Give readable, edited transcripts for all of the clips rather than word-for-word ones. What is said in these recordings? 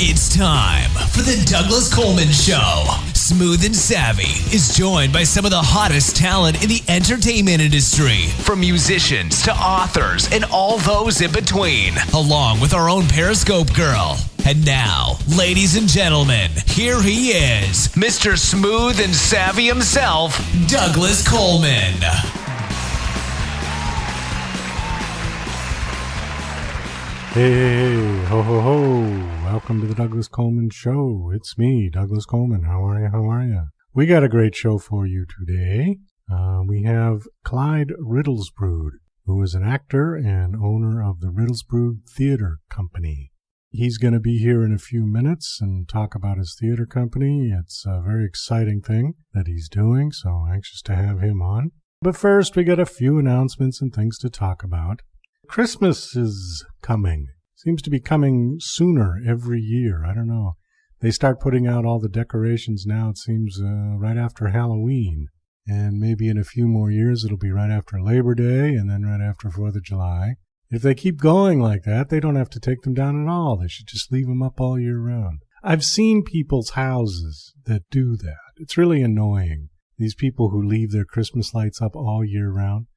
It's time for the Douglas Coleman Show. Smooth and Savvy is joined by some of the hottest talent in the entertainment industry, from musicians to authors and all those in between, along with our own Periscope girl. And now, ladies and gentlemen, here he is, Mr. Smooth and Savvy himself, Douglas Coleman. Hey, ho, ho, ho. Welcome to the Douglas Coleman Show. It's me, Douglas Coleman. How are you? We got a great show for you today. We have Clyde Riddlesbrood, who is an actor and owner of the Riddlesbrood Theater Company. He's going to be here in a few minutes and talk about his theater company. It's a very exciting thing that he's doing, so anxious to have him on. But first, we got a few announcements and things to talk about. Christmas is coming. Seems to be coming sooner every year. I don't know. They start putting out all the decorations now, it seems, right after Halloween. And maybe in a few more years, it'll be right after Labor Day and then right after 4th of July. If they keep going like that, they don't have to take them down at all. They should just leave them up all year round. I've seen people's houses that do that. It's really annoying, these people who leave their Christmas lights up all year round.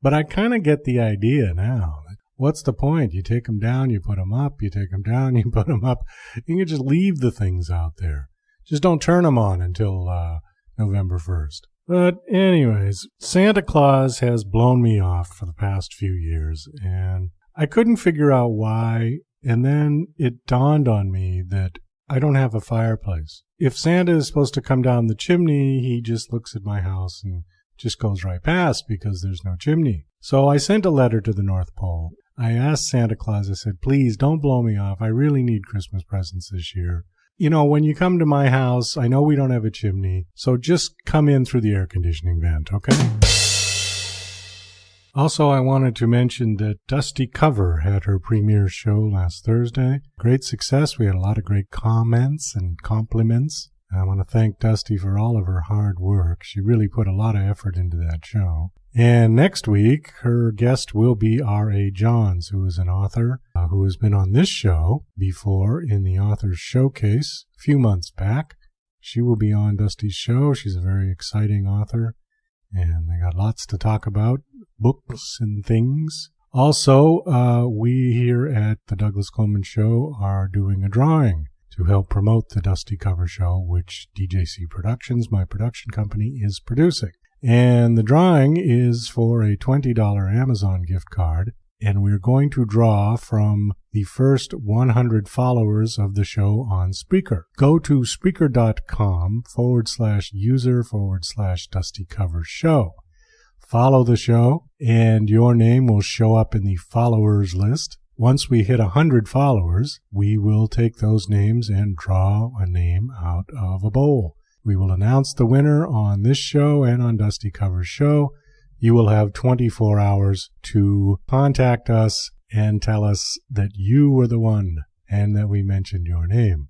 But I kind of get the idea now. What's the point? You take them down, you put them up, you take them down, you put them up. You can just leave the things out there. Just don't turn them on until November 1st. But anyways, Santa Claus has blown me off for the past few years, and I couldn't figure out why, and then it dawned on me that I don't have a fireplace. If Santa is supposed to come down the chimney, he just looks at my house and just goes right past because there's no chimney. So I sent a letter to the North Pole. I asked Santa Claus, I said, please don't blow me off. I really need Christmas presents this year. You know, when you come to my house, I know we don't have a chimney, so just come in through the air conditioning vent, okay? Also, I wanted to mention that Dusty Cover had her premiere show last Thursday. Great success. We had a lot of great comments and compliments. I want to thank Dusty for all of her hard work. She really put a lot of effort into that show. And next week, her guest will be R.A. Johns, who is an author who has been on this show before in the Authors Showcase a few months back. She will be on Dusty's show. She's a very exciting author, and they got lots to talk about, books and things. Also, we here at the Douglas Coleman Show are doing a drawing to help promote the Dusty Cover Show, which DJC Productions, my production company, is producing. And the drawing is for a $20 Amazon gift card, and we're going to draw from the first 100 followers of the show on Spreaker. Go to Spreaker.com/user/Dusty Cover Show. Follow the show, and your name will show up in the followers list. Once we hit 100 followers, we will take those names and draw a name out of a bowl. We will announce the winner on this show and on Dusty Cover's show. You will have 24 hours to contact us and tell us that you were the one and that we mentioned your name.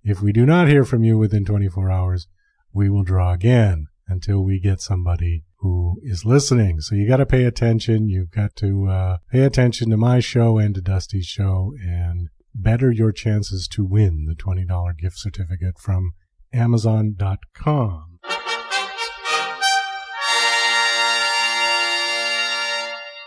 If we do not hear from you within 24 hours, we will draw again until we get somebody who is listening. So you got to pay attention. You've got to pay attention to my show and to Dusty's show and better your chances to win the $20 gift certificate from Amazon.com.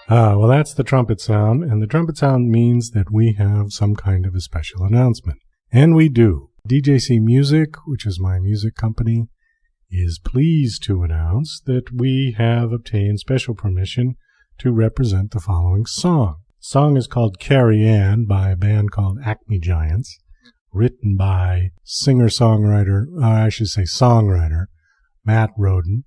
Well, that's the trumpet sound, and the trumpet sound means that we have some kind of a special announcement. And we do. DJC Music, which is my music company, is pleased to announce that we have obtained special permission to represent the following song. The song is called Carrie Ann by a band called Acme Giants, written by songwriter Matt Roden.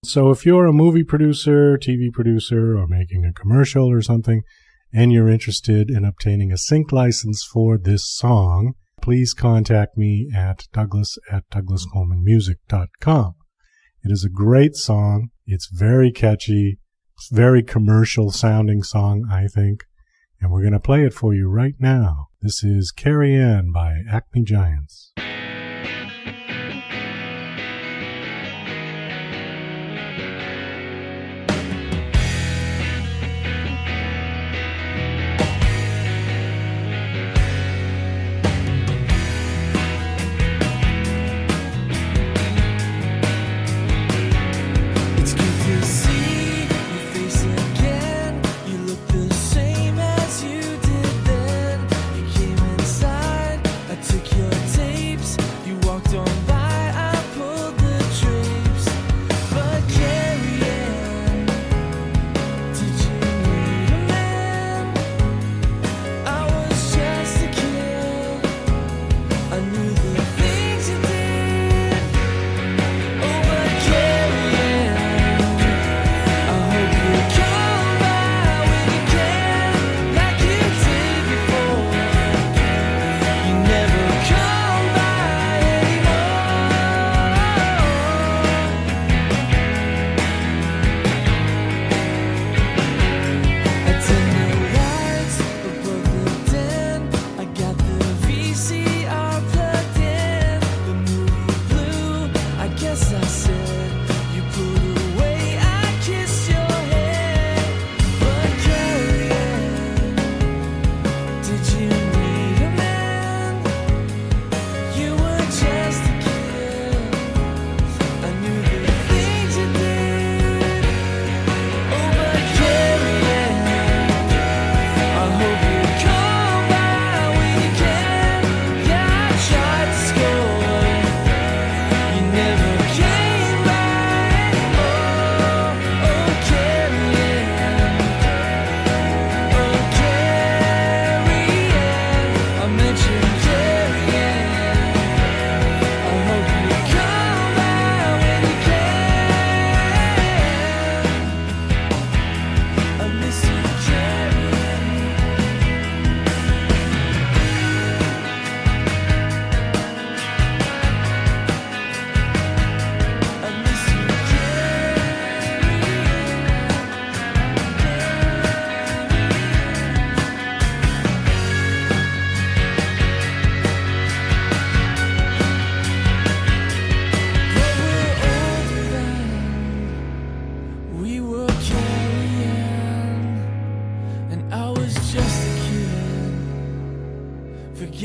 So if you're a movie producer, TV producer, or making a commercial or something, and you're interested in obtaining a sync license for this song, please contact me at douglas@douglascolemanmusic.com. It is a great song. It's very catchy. It's a very commercial sounding song, I think. And we're going to play it for you right now. This is Carrie Ann by Acme Giants.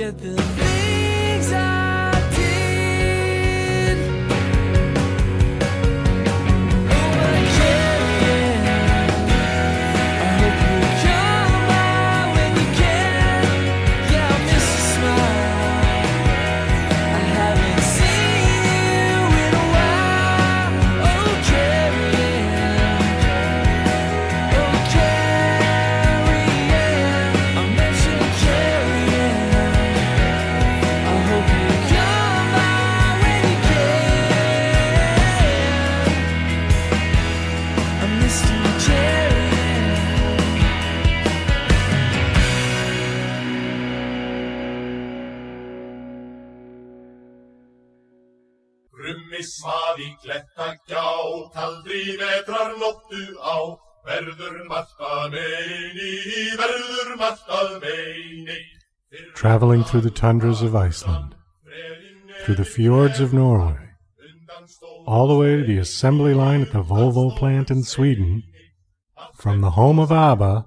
forget the things I did. Oh, my Carrie, I hope you come by when you can. Yeah, I miss your smile. I haven't seen you in a while. Oh, Carrie, oh, Carrie, I miss you, Carrie. I hope you come by when you can. I miss you, Carrie. Rummismaði klettagjá, kaldri vetrar nóttu á, verður margt að meini, verður margt að meini. Traveling through the tundras of Iceland, through the fjords of Norway, all the way to the assembly line at the Volvo plant in Sweden, from the home of ABBA,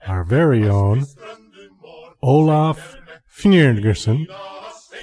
our very own Olaf Fnirgerson.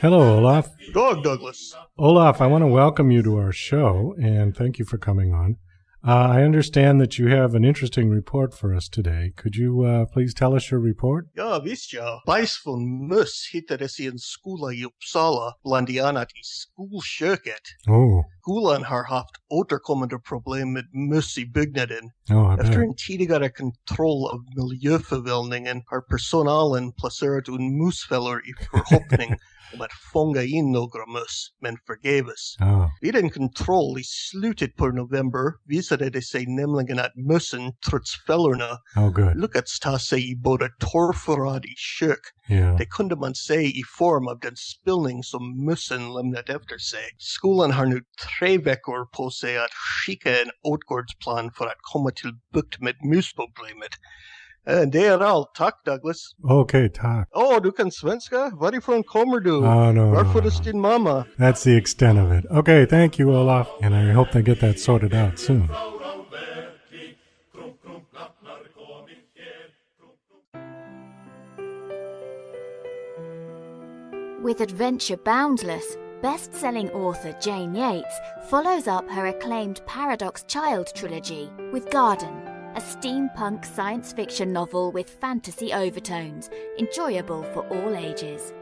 Hello, Olaf. Dog Douglas. Olaf, I want to welcome you to our show, and thank you for coming on. I understand that you have an interesting report for us today. Could you please tell us your report? Ja, visst ja. Bajs från möss hittades i en skola i Uppsala, bland annat i skolköket. Oh, Skolan har haft återkommande problem med möss i byggnaden. I bet. Efter en tidigare kontroll av miljöförvällningen har personalen placerat en musfällor i förhoppning om att fånga in några möss, men förgäves. Oh, Vid en kontroll i slutet på november visade det sig nämligen att mössen, trots fällorna, oh, good. lyckats ta sig i både torrförråd i kök. Yeah. Det kunde man se i form av den spillning som mössen lämnat efter sig. Skolan har nu 3 veckor på sig att skicka en åtgärdsplan för att komma till bukt med musproblemet. Det är allt. Tack, Douglas. Okay, tack. Du kan svenska? Varifrån kommer du? Oh, no. Varför är din mamma? That's the extent of it. Okay, thank you, Olaf. And I hope they get that sorted out soon. With Adventure Boundless, best-selling author Jane Yates follows up her acclaimed Paradox Child trilogy with Garden, a steampunk science fiction novel with fantasy overtones, enjoyable for all ages.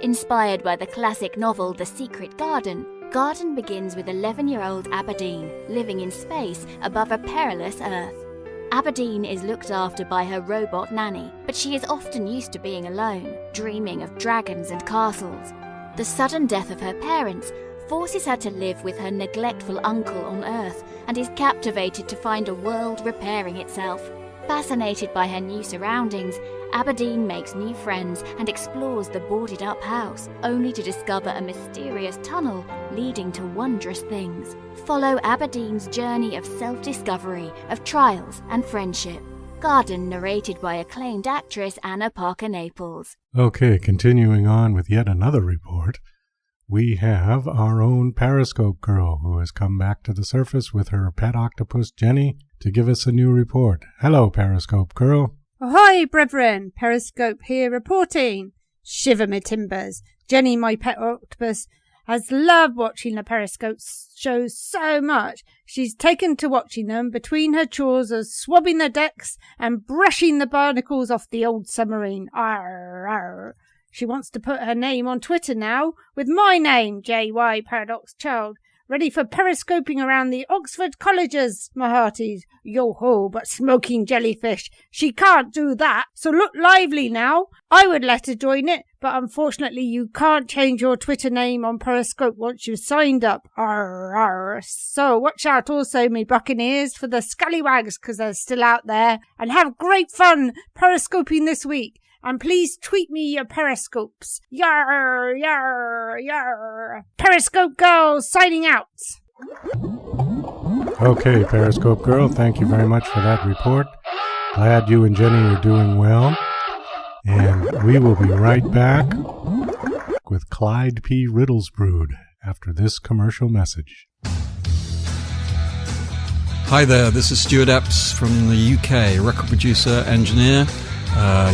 Inspired by the classic novel The Secret Garden, Garden begins with 11-year-old Aberdeen living in space above a perilous Earth. Aberdeen is looked after by her robot nanny, but she is often used to being alone, dreaming of dragons and castles. The sudden death of her parents forces her to live with her neglectful uncle on Earth and is captivated to find a world repairing itself. Fascinated by her new surroundings, Aberdeen makes new friends and explores the boarded-up house, only to discover a mysterious tunnel leading to wondrous things. Follow Aberdeen's journey of self-discovery, of trials and friendship. Garden, narrated by acclaimed actress Anna Parker Naples. Okay, continuing on with yet another report. We have our own Periscope girl who has come back to the surface with her pet octopus Jenny to give us a new report. Hello, Periscope girl. Ahoy, brethren! Periscope here reporting. Shiver me timbers. Jenny, my pet octopus, has loved watching the Periscope shows so much. She's taken to watching them between her chores of swabbing the decks and brushing the barnacles off the old submarine. Arr, arr. She wants to put her name on Twitter now with my name, JY Paradox Child, ready for periscoping around the Oxford colleges, my hearties. Yo-ho, but smoking jellyfish. She can't do that, so look lively now. I would let her join it, but unfortunately you can't change your Twitter name on Periscope once you've signed up. Arr, arr. So watch out also, me buccaneers, for the scallywags, 'cause they're still out there. And have great fun periscoping this week. And please tweet me your periscopes. Yarr, yarr, yarr. Periscope girl signing out. Okay, Periscope girl, thank you very much for that report. Glad you and Jenny are doing well. And we will be right back with Clyde P. Riddlesbrood after this commercial message. Hi there, this is Stuart Epps from the UK, record producer, engineer,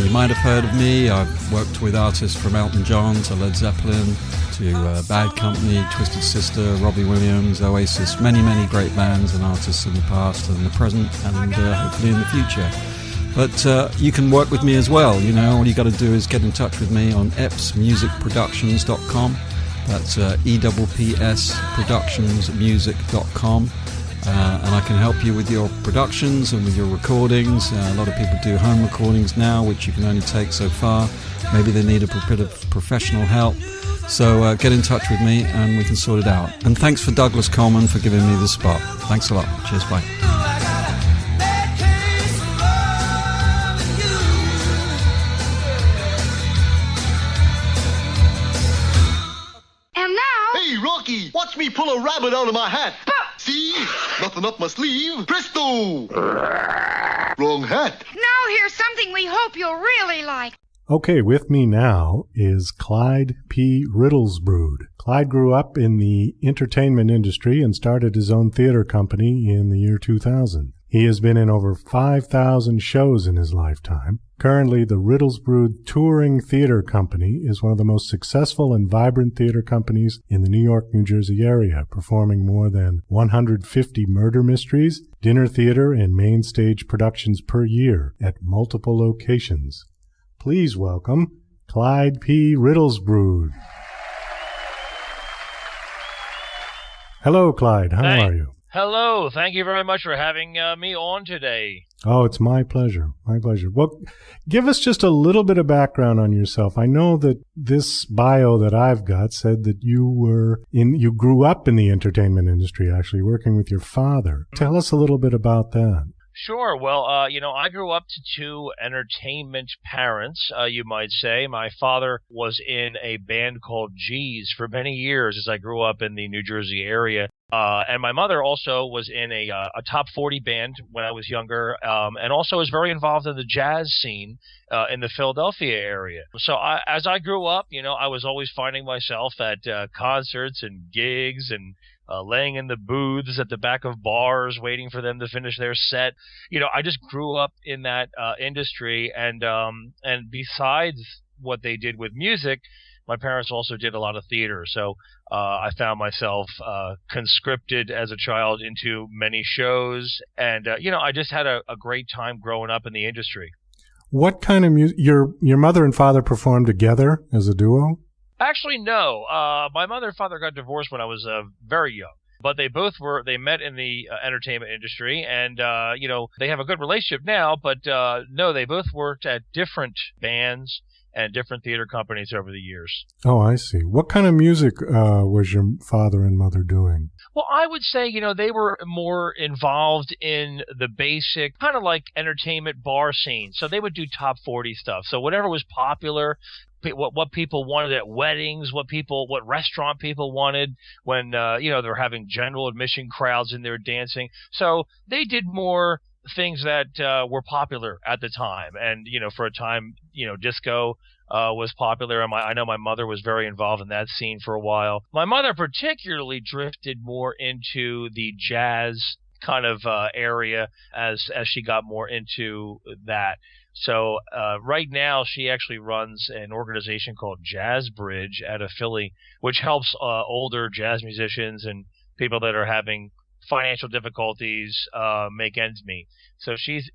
You might have heard of me. I've worked with artists from Elton John to Led Zeppelin to Bad Company, Twisted Sister, Robbie Williams, Oasis, many, many great bands and artists in the past and the present and hopefully in the future. But you can work with me as well. You know, all you got to do is get in touch with me on epsmusicproductions.com. That's EPPSproductionsmusic.com. And I can help you with your productions and with your recordings. A lot of people do home recordings now, which you can only take so far. Maybe they need a bit of professional help. So get in touch with me and we can sort it out. And thanks for Douglas Coleman for giving me the spot. Thanks a lot. Cheers, bye. And now... Hey, Rocky, watch me pull a rabbit out of my hat. See? Nothing up my sleeve. Presto! Wrong hat. Now here's something we hope you'll really like. Okay, with me now is Clyde P. Riddlesbrood. Clyde grew up in the entertainment industry and started his own theater company in the year 2000. He has been in over 5,000 shows in his lifetime. Currently, the Riddlesbrood Touring Theater Company is one of the most successful and vibrant theater companies in the New York, New Jersey area, performing more than 150 murder mysteries, dinner theater, and main stage productions per year at multiple locations. Please welcome Clyde P. Riddlesbrood. Hello, Clyde. How are you? Hello. Thank you very much for having me on today. Oh, it's my pleasure. My pleasure. Well, give us just a little bit of background on yourself. I know that this bio that I've got said that you grew up in the entertainment industry, actually working with your father. Tell us a little bit about that. Sure. Well, I grew up to two entertainment parents, you might say. My father was in a band called G's for many years as I grew up in the New Jersey area. And my mother also was in a top 40 band when I was younger, and also was very involved in the jazz scene in the Philadelphia area. So as I grew up, I was always finding myself at concerts and gigs and laying in the booths at the back of bars waiting for them to finish their set. I just grew up in that industry, and besides what they did with music, my parents also did a lot of theater. So I found myself conscripted as a child into many shows, and I just had a great time growing up in the industry. What kind of music? Your mother and father performed together as a duo? Actually, no. My mother and father got divorced when I was very young. But they met in the entertainment industry, and, they have a good relationship now, but no, they both worked at different bands and different theater companies over the years. Oh, I see. What kind of music was your father and mother doing? Well, I would say, they were more involved in the basic kind of like entertainment bar scene. So they would do top 40 stuff. So whatever was popular, what people wanted at weddings, what restaurant people wanted when, they're having general admission crowds in there dancing. So they did more things that were popular at the time. And, for a time, disco was popular. And I know my mother was very involved in that scene for a while. My mother particularly drifted more into the jazz kind of area as she got more into that. So right now she actually runs an organization called Jazz Bridge out of Philly, which helps older jazz musicians and people that are having financial difficulties make ends meet. So she's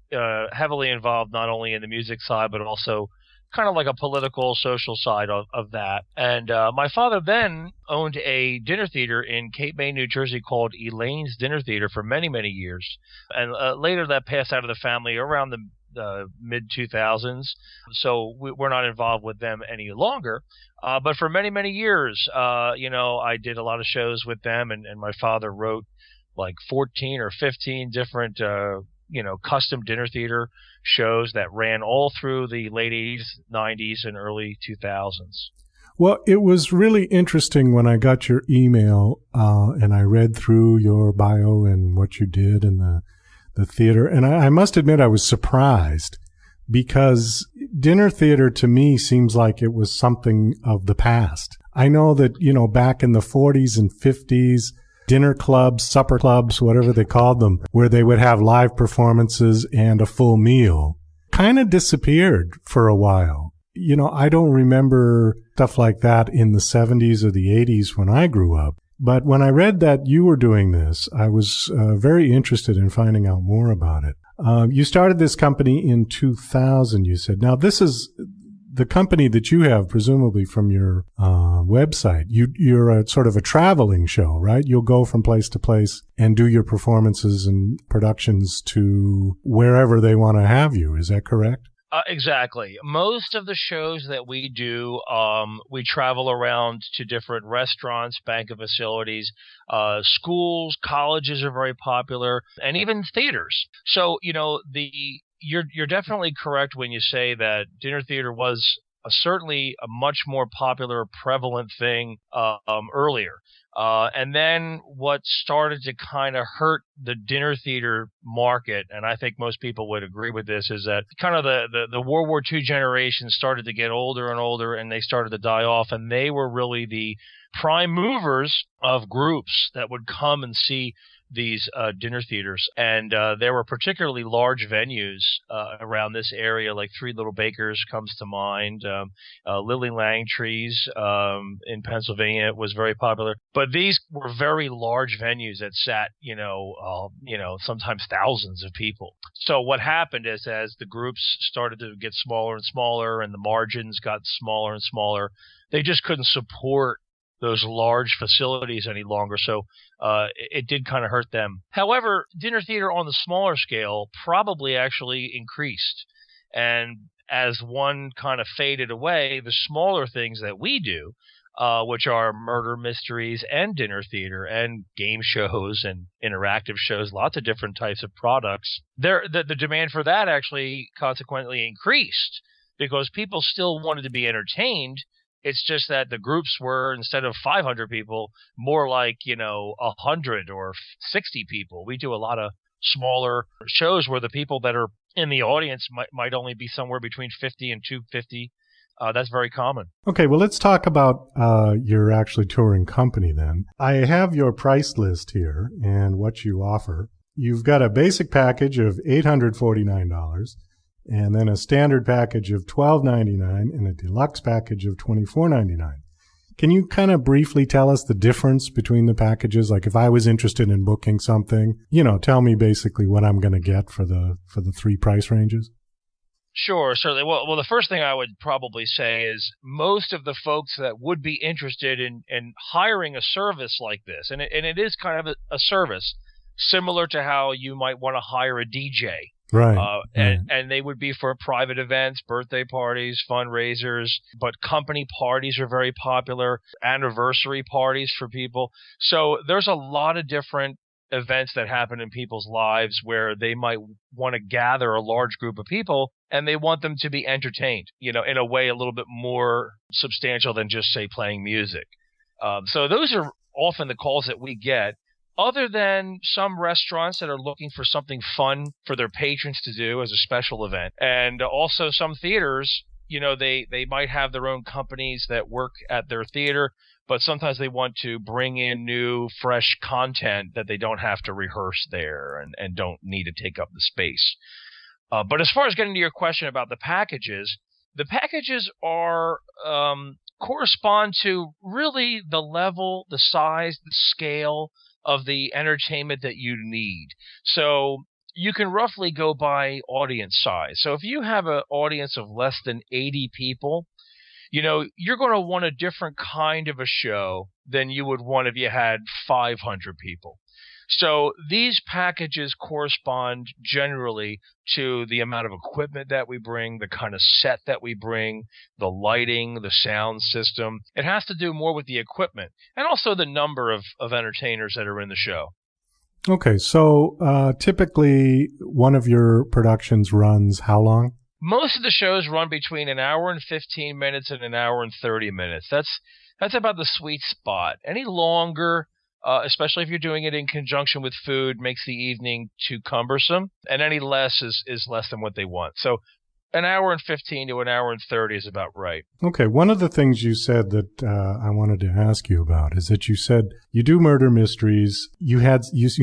heavily involved not only in the music side, but also kind of like a political, social side of that. And my father then owned a dinner theater in Cape May, New Jersey called Elaine's Dinner Theater for many, many years. And later that passed out of the family around the mid-2000s, so we're not involved with them any longer. But for many, many years, I did a lot of shows with them, and my father wrote like 14 or 15 different, custom dinner theater shows that ran all through the late 80s, 90s, and early 2000s. Well, it was really interesting when I got your email and I read through your bio and what you did in the theater. And I must admit I was surprised because dinner theater to me seems like it was something of the past. I know that, back in the 40s and 50s, dinner clubs, supper clubs, whatever they called them, where they would have live performances and a full meal, kind of disappeared for a while. You know, I don't remember stuff like that in the 70s or the 80s when I grew up. But when I read that you were doing this, I was very interested in finding out more about it. You started this company in 2000, you said. Now, this is the company that you have, presumably from your website. You're a sort of a traveling show, right? You'll go from place to place and do your performances and productions to wherever they want to have you. Is that correct? Exactly. Most of the shows that we do, we travel around to different restaurants, banquet facilities, schools, colleges are very popular, and even theaters. So, you know, you're definitely correct when you say that dinner theater was certainly a much more popular, prevalent thing earlier. And then what started to kind of hurt the dinner theater market, and I think most people would agree with this, is that kind of the World War II generation started to get older and older, and they started to die off, and they were really the prime movers of groups that would come and see these dinner theaters. And there were particularly large venues around this area, like Three Little Bakers comes to mind. Lily Langtry's in Pennsylvania was very popular. But these were very large venues that sat, sometimes thousands of people. So what happened is, as the groups started to get smaller and smaller and the margins got smaller and smaller, they just couldn't support those large facilities any longer. So it did kind of hurt them. However, dinner theater on the smaller scale probably actually increased. And as one kind of faded away, the smaller things that we do, which are murder mysteries and dinner theater and game shows and interactive shows, lots of different types of products, the demand for that actually consequently increased because people still wanted to be entertained. It's just that the groups were, instead of 500 people, more like, 100 or 60 people. We do a lot of smaller shows where the people that are in the audience might only be somewhere between 50 and 250. That's very common. Okay, well, let's talk about your actually touring company then. I have your price list here and what you offer. You've got a basic package of $849. And then a standard package of $12.99 and a deluxe package of $24.99. Can you kind of briefly tell us the difference between the packages? Like if I was interested in booking something, tell me basically what I'm going to get for the three price ranges. Sure, certainly. Well, the first thing I would probably say is most of the folks that would be interested in hiring a service like this, and it is kind of a service similar to how you might want to hire a DJ. Right. And they would be for private events, birthday parties, fundraisers, but company parties are very popular, anniversary parties for people. So there's a lot of different events that happen in people's lives where they might want to gather a large group of people and they want them to be entertained, in a way a little bit more substantial than just, say, playing music. So those are often the calls that we get. Other than some restaurants that are looking for something fun for their patrons to do as a special event. And also some theaters, they might have their own companies that work at their theater, but sometimes they want to bring in new, fresh content that they don't have to rehearse there and don't need to take up the space. But as far as getting to your question about the packages are correspond to really the level, the size, the scale of the entertainment that you need. So you can roughly go by audience size. So if you have an audience of less than 80 people, you're going to want a different kind of a show than you would want if you had 500 people. So these packages correspond generally to the amount of equipment that we bring, the kind of set that we bring, the lighting, the sound system. It has to do more with the equipment and also the number of entertainers that are in the show. Okay, so typically one of your productions runs how long? Most of the shows run between an hour and 15 minutes and an hour and 30 minutes. That's about the sweet spot. Any longer, especially if you're doing it in conjunction with food, makes the evening too cumbersome, and any less is less than what they want. So an hour and 15 to an hour and 30 is about right. Okay, one of the things you said that I wanted to ask you about is that you said you do murder mysteries. You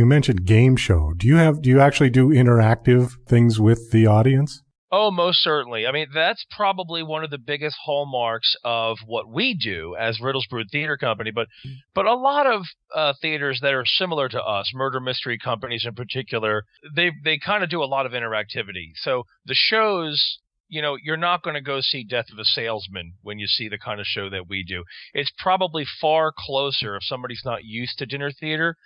mentioned game show. Do you actually do interactive things with the audience? Oh, most certainly. I mean, that's probably one of the biggest hallmarks of what we do as Riddlesbrood Theater Company. But a lot of theaters that are similar to us, murder mystery companies in particular, they kind of do a lot of interactivity. So the shows, you're not going to go see Death of a Salesman when you see the kind of show that we do. It's probably far closer, if somebody's not used to dinner theater,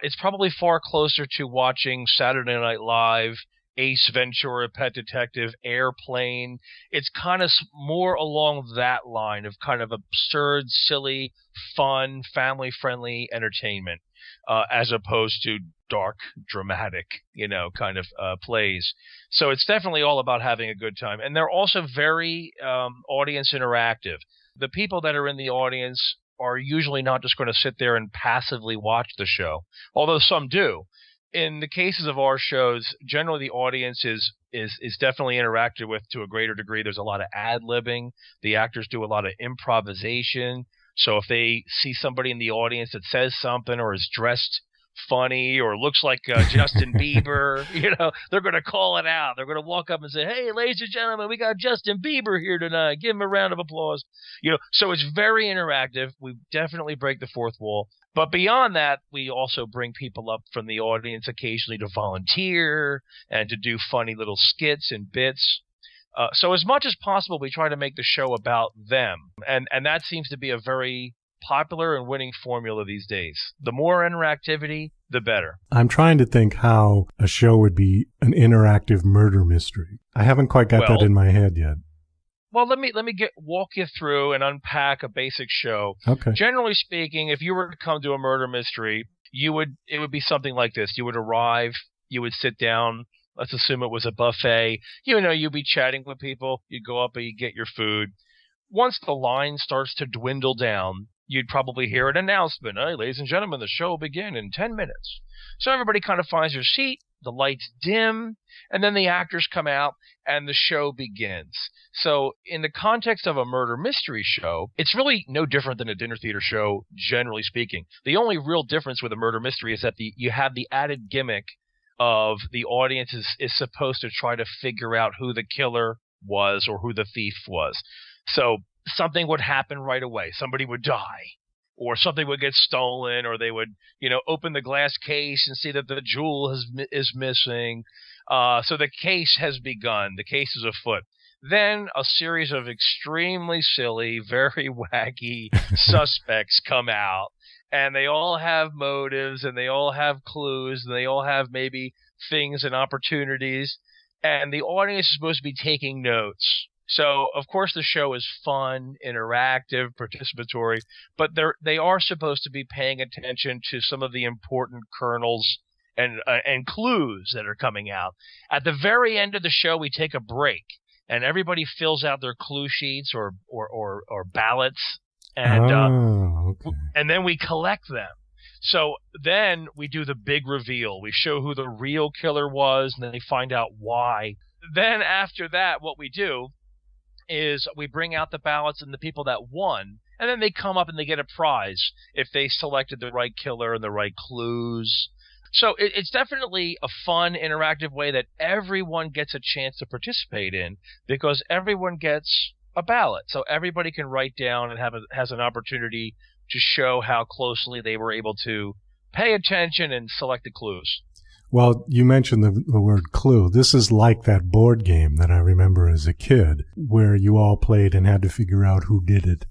it's probably far closer to watching Saturday Night Live, Ace Ventura, Pet Detective, Airplane. It's kind of more along that line of kind of absurd, silly, fun, family-friendly entertainment, as opposed to dark, dramatic, kind of plays. So it's definitely all about having a good time. And they're also very audience interactive. The people that are in the audience are usually not just going to sit there and passively watch the show, although some do. In the cases of our shows, generally the audience is definitely interacted with to a greater degree. There's a lot of ad-libbing. The actors do a lot of improvisation. So if they see somebody in the audience that says something or is dressed funny or looks like Justin Bieber, they're going to call it out. They're going to walk up and say, "Hey, ladies and gentlemen, we got Justin Bieber here tonight. Give him a round of applause." So it's very interactive. We definitely break the fourth wall. But beyond that, we also bring people up from the audience occasionally to volunteer and to do funny little skits and bits. So as much as possible, we try to make the show about them. And that seems to be a very popular and winning formula these days. The more interactivity, the better. I'm trying to think how a show would be an interactive murder mystery. I haven't quite got that in my head yet. Well, let me walk you through and unpack a basic show. Okay. Generally speaking, if you were to come to a murder mystery, it would be something like this. You would arrive, you would sit down. Let's assume it was a buffet. You'd be chatting with people. You'd go up and you get your food. Once the line starts to dwindle down, you'd probably hear an announcement. "Hey, ladies and gentlemen, the show will begin in 10 minutes. So everybody kind of finds their seat, the lights dim, and then the actors come out and the show begins. So in the context of a murder mystery show, it's really no different than a dinner theater show, generally speaking. The only real difference with a murder mystery is that you have the added gimmick of the audience is supposed to try to figure out who the killer was or who the thief was. So something would happen right away. Somebody would die, or something would get stolen, or they would, open the glass case and see that the jewel is missing. So the case has begun. The case is afoot. Then a series of extremely silly, very wacky suspects come out, and they all have motives, and they all have clues, and they all have maybe things and opportunities, and the audience is supposed to be taking notes. So, of course, the show is fun, interactive, participatory, but they are supposed to be paying attention to some of the important kernels and clues that are coming out. At the very end of the show, we take a break, and everybody fills out their clue sheets or ballots, and and then we collect them. So then we do the big reveal. We show who the real killer was, and then they find out why. Then after that, what we do is we bring out the ballots and the people that won, and then they come up and they get a prize if they selected the right killer and the right clues. So it's definitely a fun, interactive way that everyone gets a chance to participate in, because everyone gets a ballot. So everybody can write down and has an opportunity to show how closely they were able to pay attention and select the clues. Well, you mentioned the word clue. This is like that board game that I remember as a kid, where you all played and had to figure out who did it.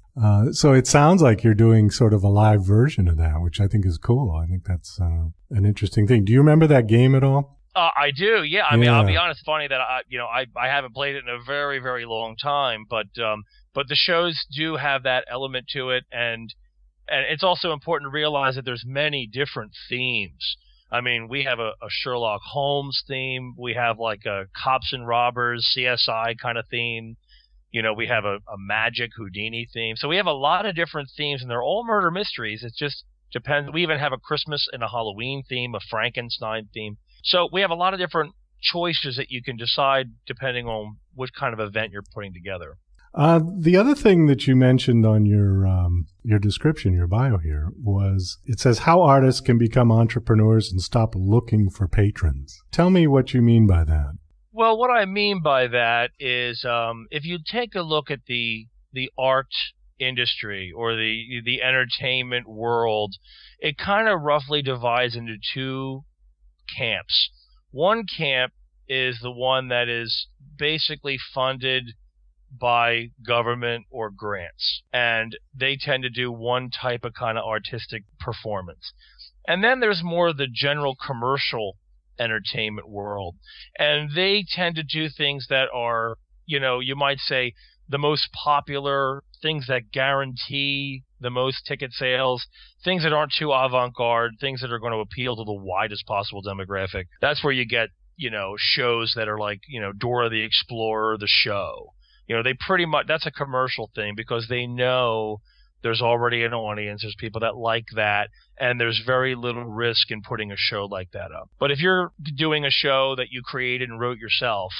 So it sounds like you're doing sort of a live version of that, which I think is cool. I think that's an interesting thing. Do you remember that game at all? I do, yeah. I mean, I'll be honest. Funny that I haven't played it in a very, very long time, but the shows do have that element to it, and it's also important to realize that there's many different themes. I mean, we have a Sherlock Holmes theme. We have like a cops and robbers, CSI kind of theme. We have a magic Houdini theme. So we have a lot of different themes, and they're all murder mysteries. It just depends. We even have a Christmas and a Halloween theme, a Frankenstein theme. So we have a lot of different choices that you can decide depending on what kind of event you're putting together. The other thing that you mentioned on your description, your bio here, was it says how artists can become entrepreneurs and stop looking for patrons. Tell me what you mean by that. Well, what I mean by that is if you take a look at the art industry or the entertainment world, it kind of roughly divides into two camps. One camp is the one that is basically funded by government or grants, and they tend to do one type of kind of artistic performance. And then there's more of the general commercial entertainment world, and they tend to do things that are, you might say, the most popular, things that guarantee the most ticket sales, things that aren't too avant-garde, things that are going to appeal to the widest possible demographic. That's where you get, shows that are like, Dora the Explorer, the show. They pretty much, that's a commercial thing because they know there's already an audience, there's people that like that, and there's very little risk in putting a show like that up. But if you're doing a show that you created and wrote yourself,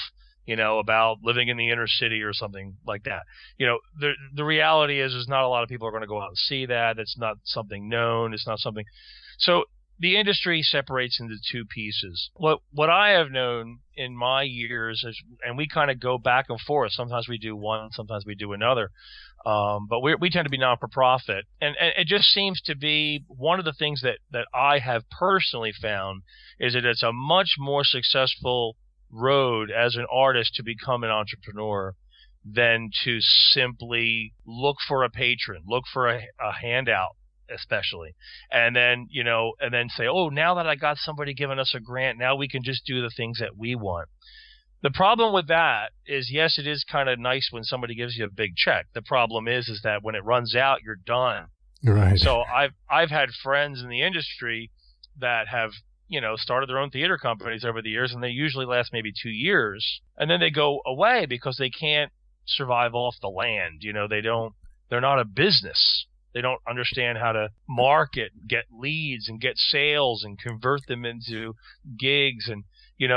about living in the inner city or something like that, the reality is not a lot of people are going to go out and see that. It's not something known. It's not something. So the industry separates into two pieces. What I have known in my years is, and we kind of go back and forth. Sometimes we do one, sometimes we do another. But we tend to be non-for-profit. And it just seems to be one of the things that I have personally found is that it's a much more successful road as an artist to become an entrepreneur than to simply look for a patron, look for a handout, especially, and then say, oh, now that I got somebody giving us a grant, now we can just do the things that we want. The problem with that is, yes, it is kind of nice when somebody gives you a big check. The problem is that when it runs out, you're done. Right. So I've had friends in the industry that have started their own theater companies over the years, and they usually last maybe 2 years, and then they go away because they can't survive off the land. They're not a business. They don't understand how to market, get leads, and get sales, and convert them into gigs, and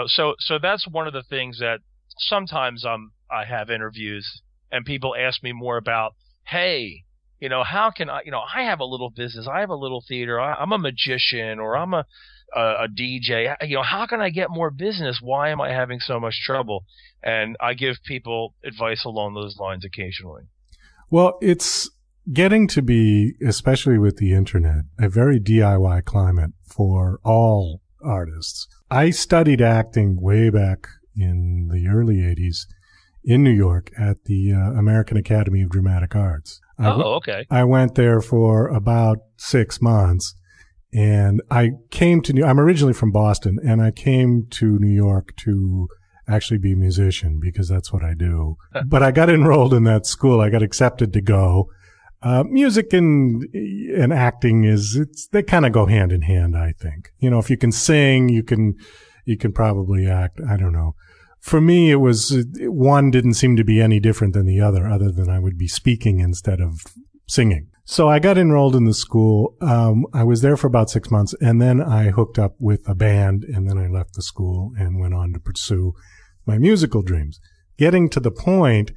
so that's one of the things that sometimes I have interviews and people ask me more about. Hey, how can I have a little business, I have a little theater, I'm a magician, or I'm a DJ. How can I get more business? Why am I having so much trouble? And I give people advice along those lines occasionally. Well, it's getting to be, especially with the internet, a very DIY climate for all artists. I studied acting way back in the early 80s in New York at the American Academy of Dramatic Arts. Okay. I went there for about 6 months. And I came to I'm originally from Boston, and I came to New York to actually be a musician because that's what I do. But I got enrolled in that school. I got accepted to go. Music and acting they kind of go hand in hand, I think. If you can sing, you can probably act. I don't know. For me, it was one didn't seem to be any different than the other than I would be speaking instead of singing. So I got enrolled in the school. I was there for about 6 months, and then I hooked up with a band, and then I left the school and went on to pursue my musical dreams. Getting to the point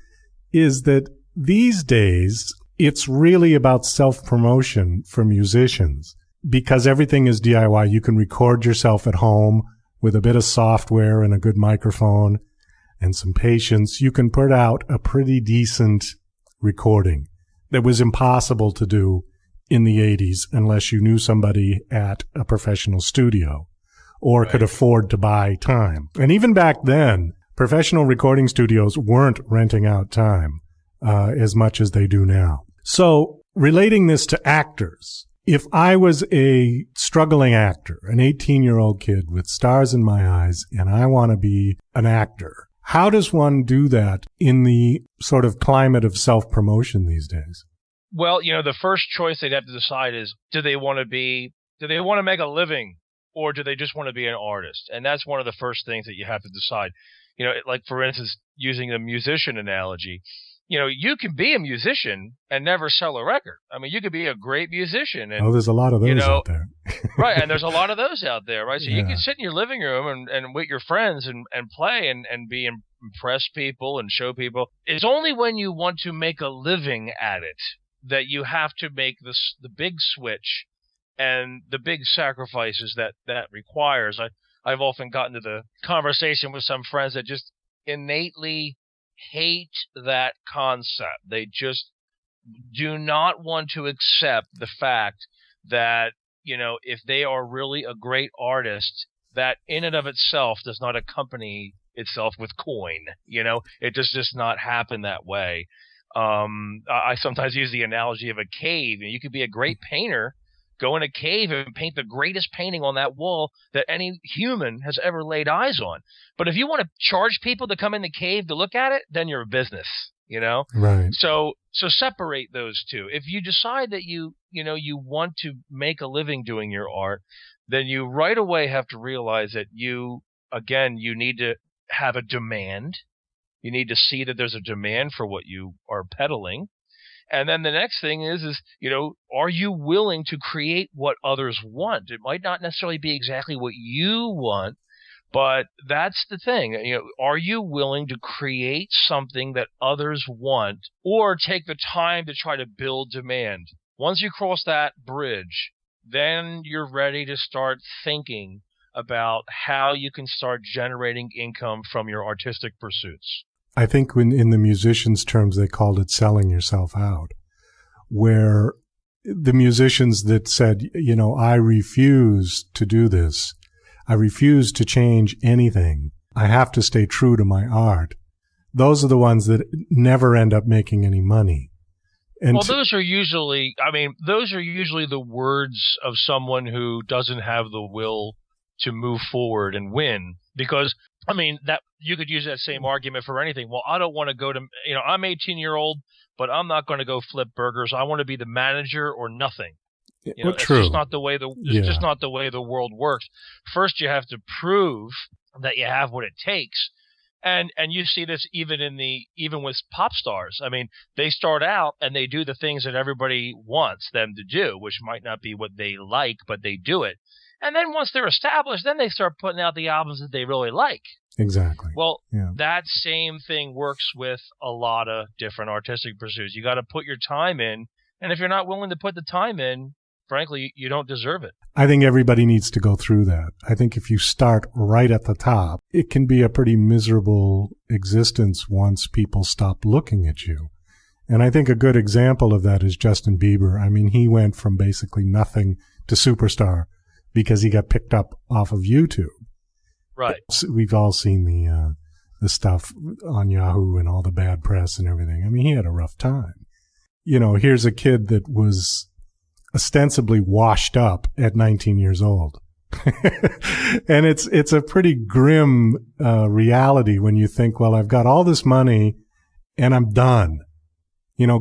is that these days, it's really about self-promotion for musicians because everything is DIY. You can record yourself at home with a bit of software and a good microphone and some patience. You can put out a pretty decent recording that was impossible to do in the 80s unless you knew somebody at a professional studio or could afford to buy time. And even back then, professional recording studios weren't renting out time as much as they do now. So relating this to actors, if I was a struggling actor, an 18-year-old kid with stars in my eyes, and I want to be an actor, how does one do that in the sort of climate of self-promotion these days? Well, the first choice they'd have to decide is, do they want to make a living, or do they just want to be an artist? And that's one of the first things that you have to decide. Like, for instance, using the musician analogy, you can be a musician and never sell a record. I mean, you could be a great musician. And, there's a lot of those out there. Right, and there's a lot of those out there, right? So you can sit in your living room and with your friends and play and impress people and show people. It's only when you want to make a living at it that you have to make the big switch and the big sacrifices that requires. I've often gotten to the conversation with some friends that just innately hate that concept. They just do not want to accept the fact that, if they are really a great artist, that in and of itself does not accompany itself with coin. It does not happen that way. I sometimes use the analogy of a cave. You could be a great painter, go in a cave and paint the greatest painting on that wall that any human has ever laid eyes on. But if you want to charge people to come in the cave to look at it, then you're a business, Right. So separate those two. If you decide that you want to make a living doing your art, then you right away have to realize that you need to have a demand. You need to see that there's a demand for what you are peddling. And then the next thing is, are you willing to create what others want? It might not necessarily be exactly what you want, but that's the thing. Are you willing to create something that others want, or take the time to try to build demand? Once you cross that bridge, then you're ready to start thinking about how you can start generating income from your artistic pursuits. I think in the musicians' terms, they called it selling yourself out, where the musicians that said, I refuse to do this. I refuse to change anything. I have to stay true to my art. Those are the ones that never end up making any money. And those are usually the words of someone who doesn't have the will to move forward and win. Because, that you could use that same argument for anything. Well, I don't want to go to, I'm 18-year-old, but I'm not going to go flip burgers. I want to be the manager or nothing. It's true. just not the way just not the way the world works. First, you have to prove that you have what it takes. And you see this even with pop stars. They start out and they do the things that everybody wants them to do, which might not be what they like, but they do it. And then once they're established, then they start putting out the albums that they really like. Exactly. Well, yeah. That same thing works with a lot of different artistic pursuits. You got to put your time in, and if you're not willing to put the time in, frankly, you don't deserve it. I think everybody needs to go through that. I think if you start right at the top, it can be a pretty miserable existence once people stop looking at you. And I think a good example of that is Justin Bieber. He went from basically nothing to superstar because he got picked up off of YouTube. Right. We've all seen the stuff on Yahoo and all the bad press and everything. He had a rough time. Here's a kid that was ostensibly washed up at 19 years old. And it's a pretty grim reality when you think, well, I've got all this money and I'm done.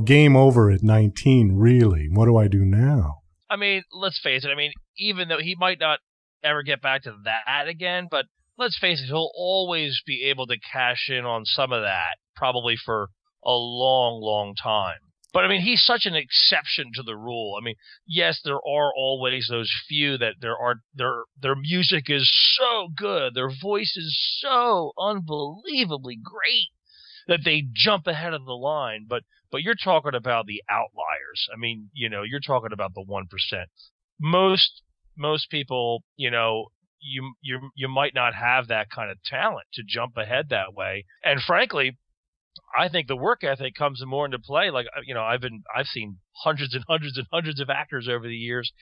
Game over at 19, really. What do I do now? Let's face it. Even though he might not ever get back to that again, but let's face it, he'll always be able to cash in on some of that, probably for a long, long time. But he's such an exception to the rule. Yes, there are always those few that their music is so good, their voice is so unbelievably great that they jump ahead of the line. But you're talking about the outliers. You're talking about the 1%. Most people, you might not have that kind of talent to jump ahead that way. And frankly, I think the work ethic comes more into play. Like, I've seen hundreds and hundreds and hundreds of actors over the years,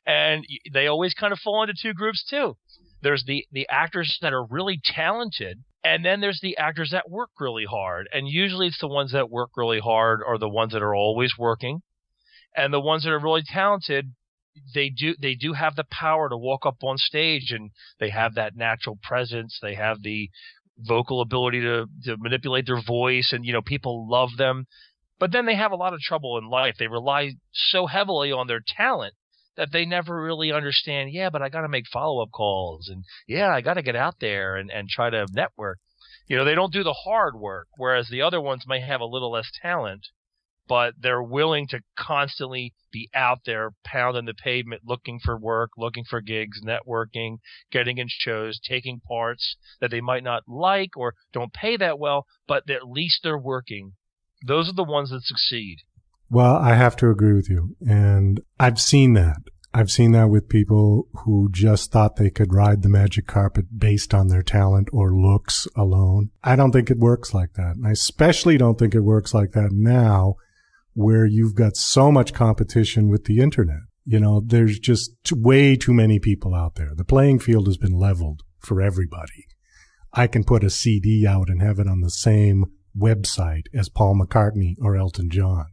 and they always kind of fall into two groups too. There's the actors that are really talented, and then there's the actors that work really hard. And usually it's the ones that work really hard are the ones that are always working, and the ones that are really talented, they do have the power to walk up on stage, and they have that natural presence. They have the vocal ability to manipulate their voice, and people love them. But then they have a lot of trouble in life. They rely so heavily on their talent that they never really understand, but I got to make follow-up calls, and I got to get out there and try to network. They don't do the hard work, whereas the other ones may have a little less talent, but they're willing to constantly be out there pounding the pavement, looking for work, looking for gigs, networking, getting in shows, taking parts that they might not like or don't pay that well, but at least they're working. Those are the ones that succeed. Well, I have to agree with you. And I've seen that. I've seen that with people who just thought they could ride the magic carpet based on their talent or looks alone. I don't think it works like that. And I especially don't think it works like that now, where you've got so much competition with the internet. You know, there's just way too many people out there. The playing field has been leveled for everybody. I can put a CD out and have it on the same website as Paul McCartney or Elton John.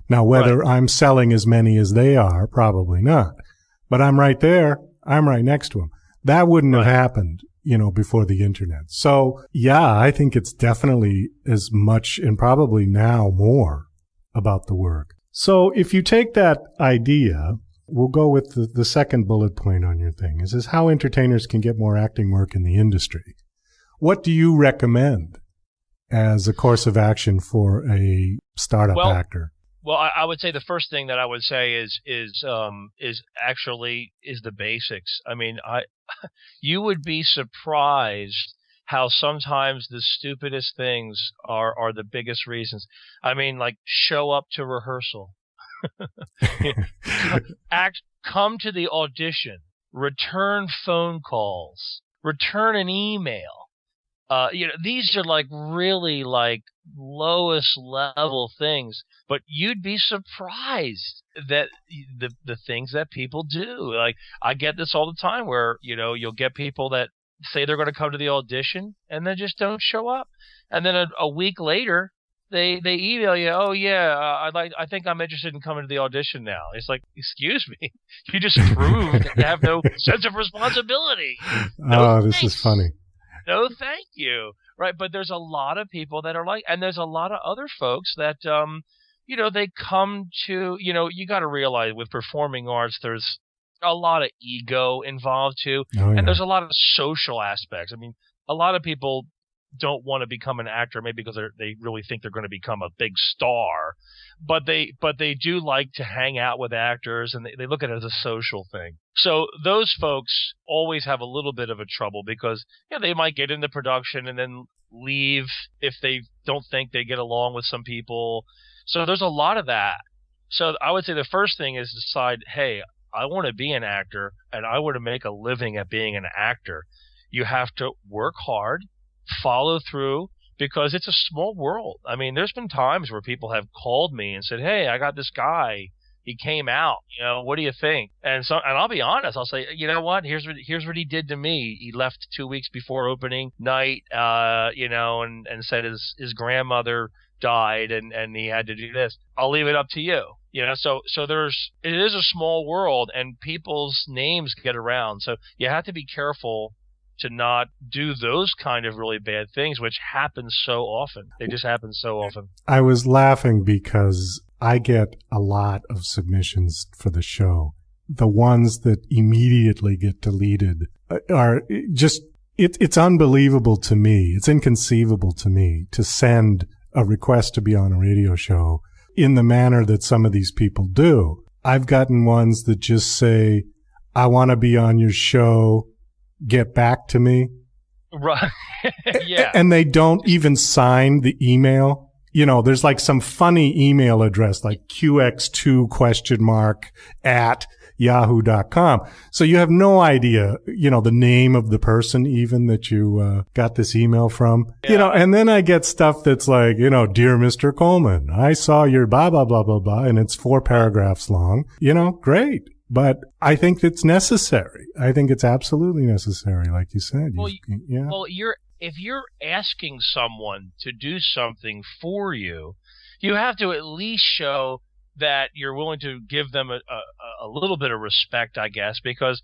Now, whether I'm selling as many as they are, probably not. But I'm right there. I'm right next to them. That wouldn't have happened, you know, before the internet. So, yeah, I think it's definitely as much and probably now more about the work. So if you take that idea, we'll go with the second bullet point on your thing. Is how entertainers can get more acting work in the industry. What do you recommend as a course of action for a startup actor? Well, I would say the first thing that I would say is actually the basics. I mean, you would be surprised how sometimes the stupidest things are the biggest reasons. I mean, like, show up to rehearsal, come to the audition, return phone calls, return an email. These are like really like lowest level things, but you'd be surprised that the things that people do. Like, I get this all the time where, you know, you'll get people that say they're going to come to the audition and then just don't show up. And then a week later, they email you, oh yeah, I think I'm interested in coming to the audition now. It's like, excuse me, you just proved that you have no sense of responsibility. This is funny. No, thank you. Right. But there's a lot of people that are like, and there's a lot of other folks that, you know, they come to, you know, you got to realize with performing arts, there's a lot of ego involved too. Oh, yeah. And there's a lot of social aspects. I mean, a lot of people don't want to become an actor maybe because they really think they're going to become a big star, but they do like to hang out with actors, and they look at it as a social thing. So those folks always have a little bit of a trouble because, you know, they might get into production and then leave if they don't think they get along with some people. So there's a lot of that. So I would say the first thing is decide, hey, I want to be an actor and I want to make a living at being an actor. You have to work hard, follow through, because it's a small world. I mean, there's been times where people have called me and said, hey, I got this guy. He came out, you know, what do you think? And I'll be honest. I'll say, you know what? Here's what he did to me. He left 2 weeks before opening night, you know, and said his grandmother died and he had to do this. I'll leave it up to you. You know, so it is a small world and people's names get around. So you have to be careful to not do those kind of really bad things, which happen so often. They just happen so often. I was laughing because I get a lot of submissions for the show. The ones that immediately get deleted are just, it's unbelievable to me. It's inconceivable to me to send a request to be on a radio show in the manner that some of these people do. I've gotten ones that just say, I want to be on your show, get back to me. Right. Yeah. And they don't even sign the email. You know, there's like some funny email address like qx2@yahoo.com. So you have no idea, you know, the name of the person even that you got this email from. Yeah. You know, and then I get stuff that's like, you know, dear Mr. Coleman, I saw your blah, blah, blah, blah, blah, and it's 4 paragraphs long. You know, great. But I think it's necessary. I think it's absolutely necessary, like you said. Well, if you're asking someone to do something for you, you have to at least show that you're willing to give them a little bit of respect, I guess, because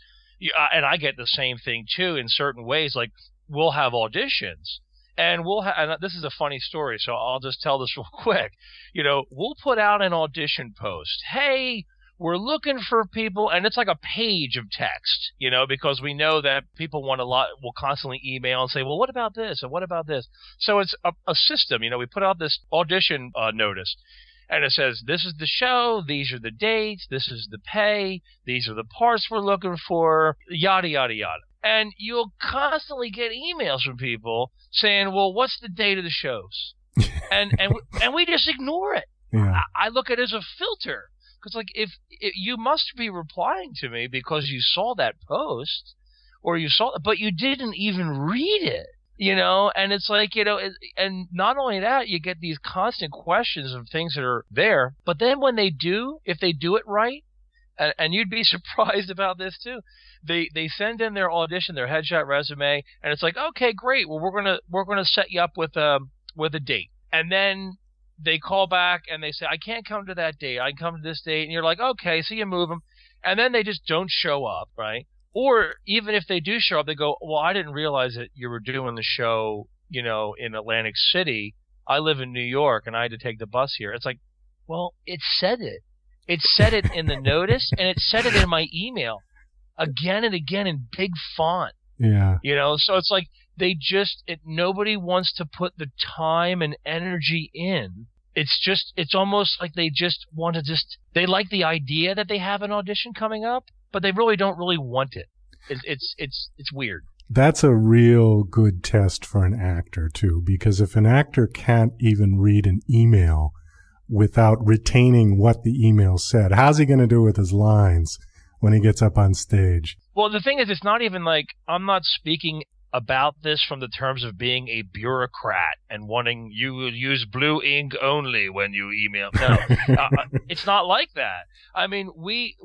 and I get the same thing too in certain ways. Like, we'll have auditions, and and this is a funny story, so I'll just tell this real quick. You know, we'll put out an audition post. Hey, we're looking for people, and it's like a page of text, you know, because we know that people will constantly email and say, well, what about this? And what about this? So it's a system, you know, we put out this audition notice, and it says, this is the show, these are the dates, this is the pay, these are the parts we're looking for, yada, yada, yada. And you'll constantly get emails from people saying, well, what's the date of the shows? and we just ignore it. Yeah. I look at it as a filter. Because like if you must be replying to me because you saw that post, or you saw, but you didn't even read it. And it's like, and not only that, you get these constant questions of things that are there, but then when if they do it right, and you'd be surprised about this too, they send in their audition, their headshot resume, and it's like, okay, great, well, we're gonna set you up with a date, and then they call back and they say, I can't come to that date, I can come to this date, and you're like, okay, so you move them, and then they just don't show up, right? Or even if they do show up, they go, well, I didn't realize that you were doing the show, in Atlantic City. I live in New York, and I had to take the bus here. It's like, well, it said it. It said it in the notice, and it said it in my email again and again in big font. Yeah. So it's like nobody wants to put the time and energy in. It's almost like they just want to they like the idea that they have an audition coming up, but they really don't really want it. It's weird. That's a real good test for an actor, too, because if an actor can't even read an email without retaining what the email said, how's he going to do with his lines when he gets up on stage? Well, the thing is, it's not even like I'm not speaking about this from the terms of being a bureaucrat and wanting you will use blue ink only when you email. No, it's not like that. I mean, we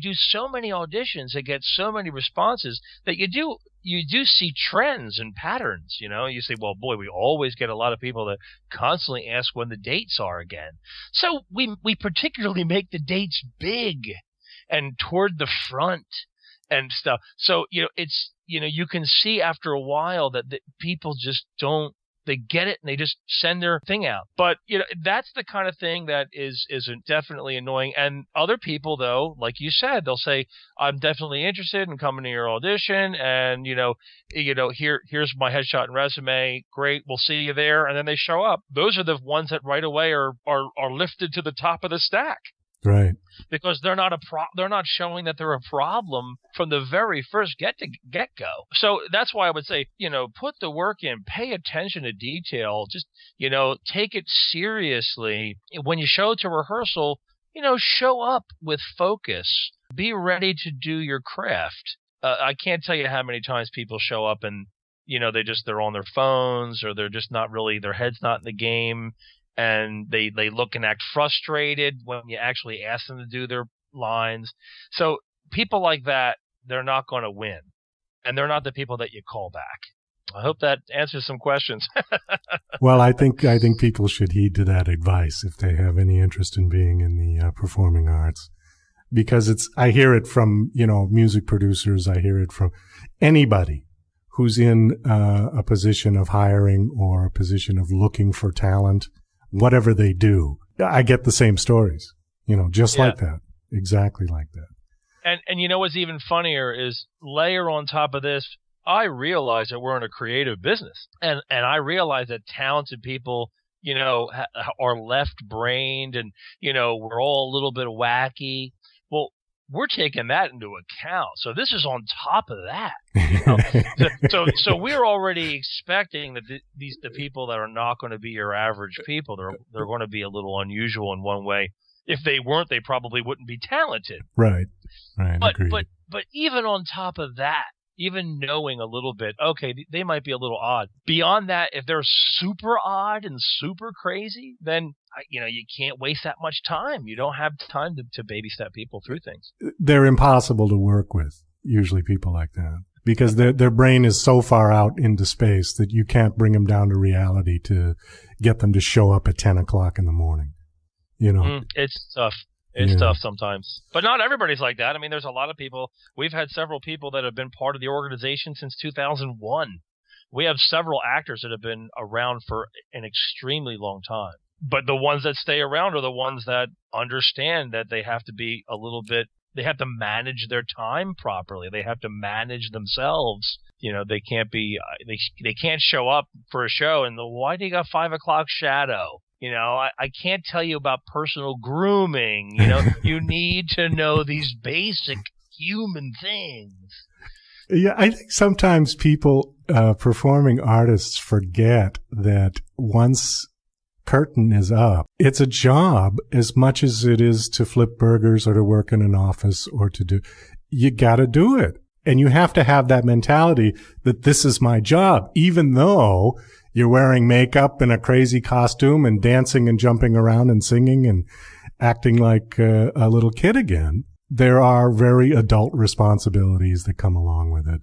do so many auditions and get so many responses that you do see trends and patterns. You say, well, boy, we always get a lot of people that constantly ask when the dates are again. So we particularly make the dates big and toward the front and stuff. So, it's, you can see after a while that people just don't, they get it and they just send their thing out. But, that's the kind of thing that is definitely annoying. And other people, though, like you said, they'll say, I'm definitely interested in coming to your audition. And, here's my headshot and resume. Great. We'll see you there. And then they show up. Those are the ones that right away are lifted to the top of the stack. Right. Because they're not they're not showing that they're a problem from the very first get-go. So that's why I would say, put the work in, pay attention to detail, just, take it seriously. When you show to rehearsal, show up with focus. Be ready to do your craft. I can't tell you how many times people show up and, they're on their phones, or they're just not really, their head's not in the game. And they look and act frustrated when you actually ask them to do their lines. So people like that, they're not going to win. And they're not the people that you call back. I hope that answers some questions. Well, I think people should heed to that advice if they have any interest in being in the performing arts. Because I hear it from, music producers. I hear it from anybody who's in a position of hiring or a position of looking for talent. Whatever they do, I get the same stories, just like that, exactly like that. And what's even funnier is layer on top of this, I realize that we're in a creative business, and I realize that talented people, are left-brained, and we're all a little bit wacky. Well, we're taking that into account. So this is on top of that. So we're already expecting that the people that are not going to be your average people, they're going to be a little unusual in one way. If they weren't, they probably wouldn't be talented. Right. But even on top of that, even knowing a little bit, okay, they might be a little odd. Beyond that, if they're super odd and super crazy, then you can't waste that much time. You don't have time to baby step people through things. They're impossible to work with, usually people like that, because their brain is so far out into space that you can't bring them down to reality to get them to show up at 10 o'clock in the morning. It's tough. It's tough sometimes. But not everybody's like that. I mean, there's a lot of people. We've had several people that have been part of the organization since 2001. We have several actors that have been around for an extremely long time. But the ones that stay around are the ones that understand that they have to be a little bit, they have to manage their time properly. They have to manage themselves. They can't be, they can't show up for a show and why do you got 5 o'clock shadow? I can't tell you about personal grooming. You need to know these basic human things. Yeah, I think sometimes people, performing artists, forget that once curtain is up. It's a job as much as it is to flip burgers or to work in an office or to do. You got to do it. And you have to have that mentality that this is my job, even though you're wearing makeup and a crazy costume and dancing and jumping around and singing and acting like a little kid again. There are very adult responsibilities that come along with it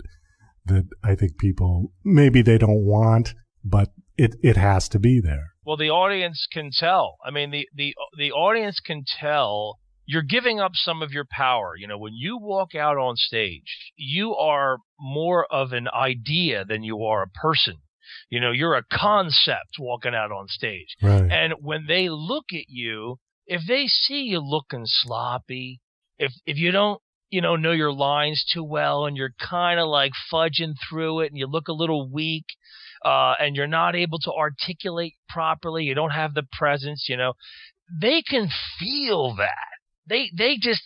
that I think people, maybe they don't want, but it has to be there. Well, the audience can tell. I mean, the audience can tell you're giving up some of your power. You know, when you walk out on stage, you are more of an idea than you are a person. You know, you're a concept walking out on stage. Right. And when they look at you, if they see you looking sloppy, if you don't, know your lines too well and you're kind of like fudging through it and you look a little weak, and you're not able to articulate properly, you don't have the presence, they can feel that.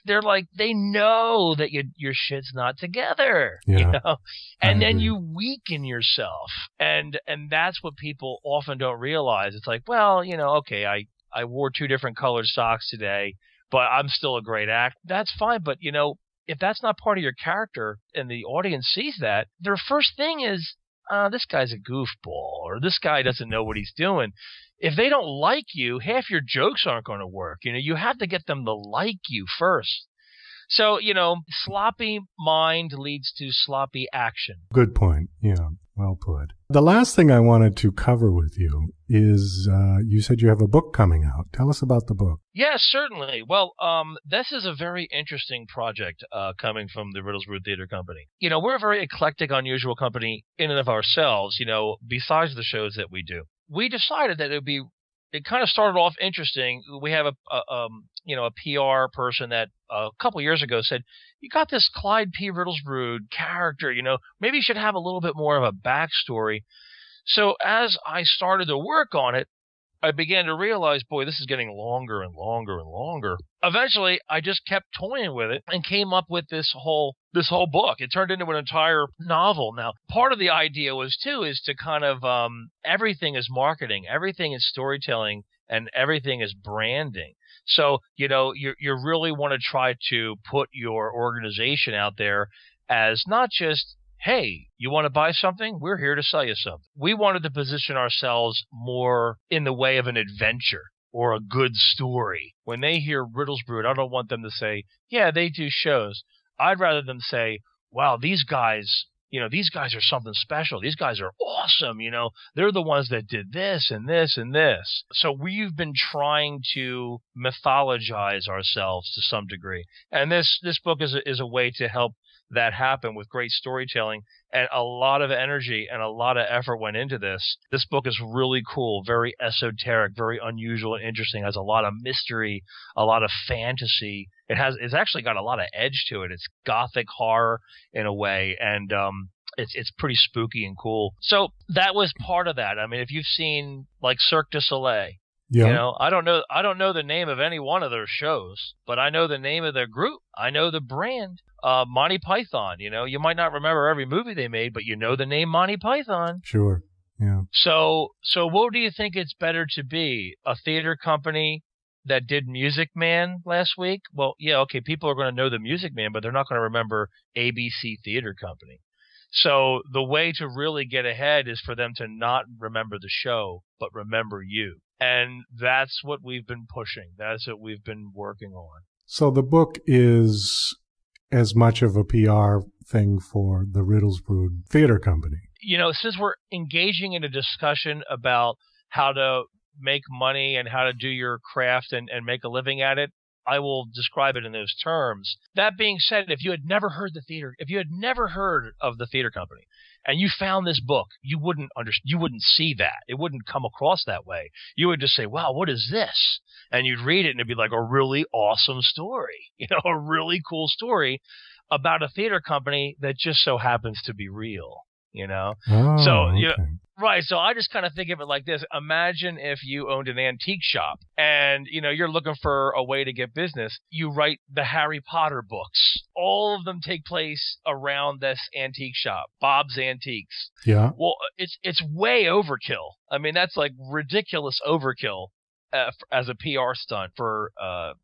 They're like, they know that your shit's not together, and then you weaken yourself. And that's what people often don't realize. It's like, well, okay, I wore 2 different colored socks today, but I'm still a great actor. That's fine. But, if that's not part of your character and the audience sees that, their first thing is, this guy's a goofball, or this guy doesn't know what he's doing. If they don't like you, half your jokes aren't going to work. You have to get them to like you first. So, sloppy mind leads to sloppy action. Good point. Yeah, well put. The last thing I wanted to cover with you is you said you have a book coming out. Tell us about the book. Yes, certainly. Well, this is a very interesting project coming from the Riddlesbrood Theater Company. We're a very eclectic, unusual company in and of ourselves, besides the shows that we do. We decided that it kind of started off interesting. We have a PR person that a couple years ago said, you got this Clyde P. Riddlesbrood character, maybe you should have a little bit more of a backstory. So as I started to work on it, I began to realize, boy, this is getting longer and longer and longer. Eventually, I just kept toying with it and came up with this whole book. It turned into an entire novel. Now, part of the idea is to kind of everything is marketing, everything is storytelling, and everything is branding. So, you really want to try to put your organization out there as not just, hey, you want to buy something? We're here to sell you something. We wanted to position ourselves more in the way of an adventure or a good story. When they hear Riddlesbrood, I don't want them to say, yeah, they do shows. I'd rather them say, wow, these guys are something special. These guys are awesome. They're the ones that did this and this and this. So we've been trying to mythologize ourselves to some degree. And this book is a way to help that happen with great storytelling, and a lot of energy and a lot of effort went into this. This book is really cool, very esoteric, very unusual and interesting. It has a lot of mystery, a lot of fantasy. It's actually got a lot of edge to it. It's gothic horror in a way, and it's pretty spooky and cool. So that was part of that. I mean, if you've seen like Cirque du Soleil, I don't know the name of any one of their shows, but I know the name of their group. I know the brand. Monty Python, you might not remember every movie they made, but you know the name Monty Python. Sure. Yeah. So what do you think it's better to be? A theater company that did Music Man last week? Well, yeah, okay, people are going to know the Music Man, but they're not going to remember ABC Theater Company. So the way to really get ahead is for them to not remember the show, but remember you. And that's what we've been pushing. That's what we've been working on. So the book is as much of a PR thing for the Riddlesbrood Theater Company. Since we're engaging in a discussion about how to make money and how to do your craft and make a living at it, I will describe it in those terms. That being said, if you had never heard of the theater company and you found this book, you wouldn't see that. It wouldn't come across that way. You would just say, wow, what is this? And you'd read it and it'd be like a really awesome story, a really cool story about a theater company that just so happens to be real, Oh, So, okay. Right, so I just kind of think of it like this. Imagine if you owned an antique shop and, you're looking for a way to get business. You write the Harry Potter books. All of them take place around this antique shop, Bob's Antiques. Yeah. Well, it's way overkill. I mean, that's like ridiculous overkill as a PR stunt for, an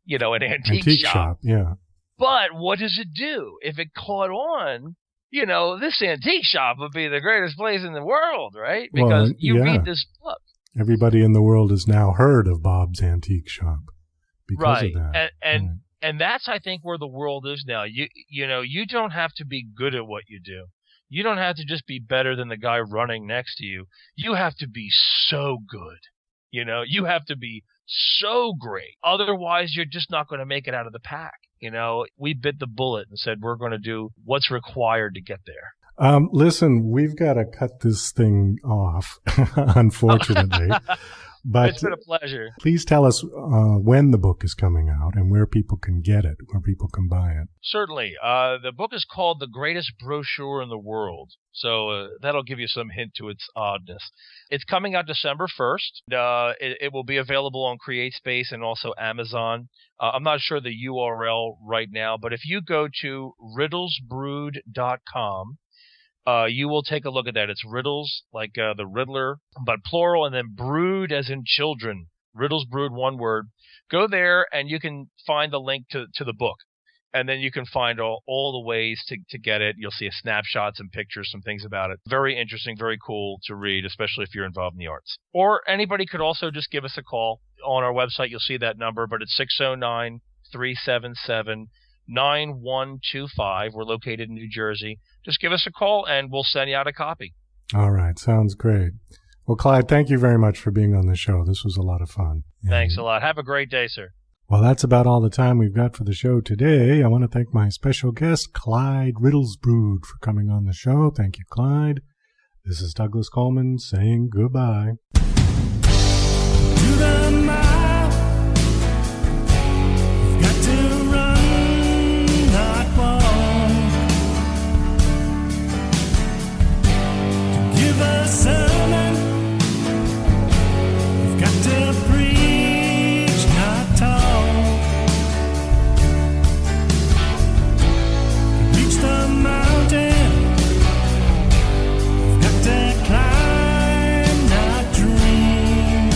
antique shop. Yeah. But what does it do? If it caught on, this antique shop would be the greatest place in the world, right? Because read this book. Everybody in the world has now heard of Bob's Antique Shop because of that. And that's, I think, where the world is now. You don't have to be good at what you do. You don't have to just be better than the guy running next to you. You have to be so good. You have to be so great. Otherwise, you're just not going to make it out of the pack. We bit the bullet and said we're going to do what's required to get there. Listen, we've got to cut this thing off, unfortunately. But it's been a pleasure. Please tell us when the book is coming out and where people can get it, where people can buy it. Certainly. The book is called The Greatest Brochure in the World. So that'll give you some hint to its oddness. It's coming out December 1st. It will be available on CreateSpace and also Amazon. I'm not sure the URL right now, but if you go to riddlesbrood.com, you will take a look at that. It's Riddles, like the Riddler, but plural, and then brood as in children. Riddlesbrood, one word. Go there, and you can find the link to the book. And then you can find all the ways to get it. You'll see snapshots and pictures, some things about it. Very interesting, very cool to read, especially if you're involved in the arts. Or anybody could also just give us a call. On our website, you'll see that number, but it's 609-377-9125. We're located in New Jersey. Just give us a call, and we'll send you out a copy. All right. Sounds great. Well, Clyde, thank you very much for being on the show. This was a lot of fun. Thanks a lot. Have a great day, sir. Well, that's about all the time we've got for the show today. I want to thank my special guest, Clyde Riddlesbrood, for coming on the show. Thank you, Clyde. This is Douglas Coleman saying goodbye. To the mile, you've got to run, not walk. To give a sermon, you've got to preach, not talk. To reach the mountain, you've got to climb, not dream.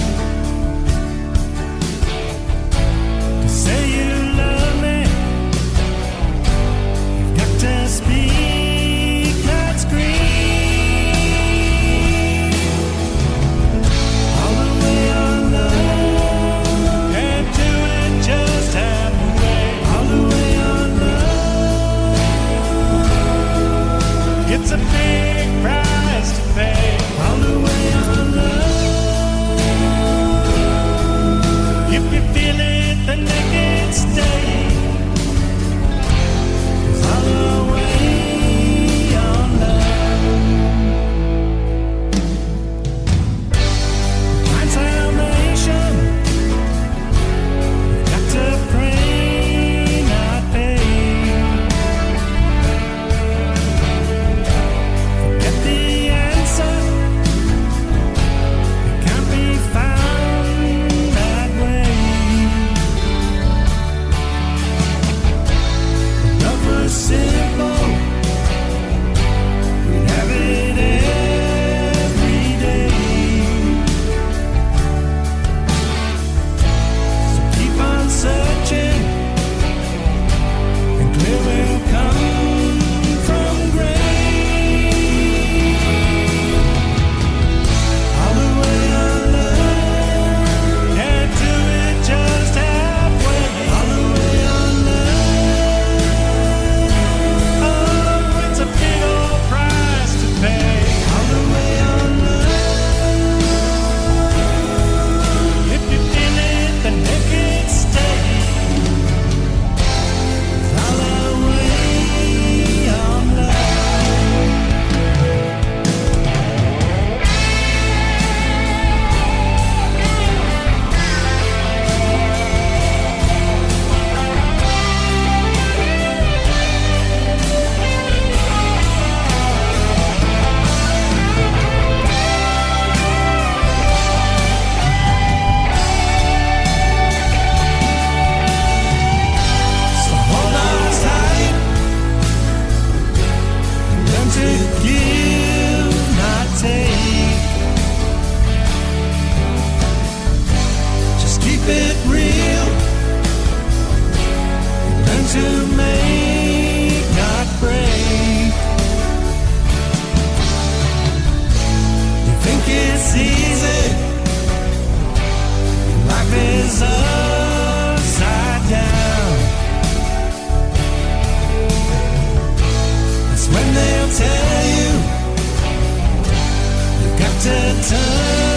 at time.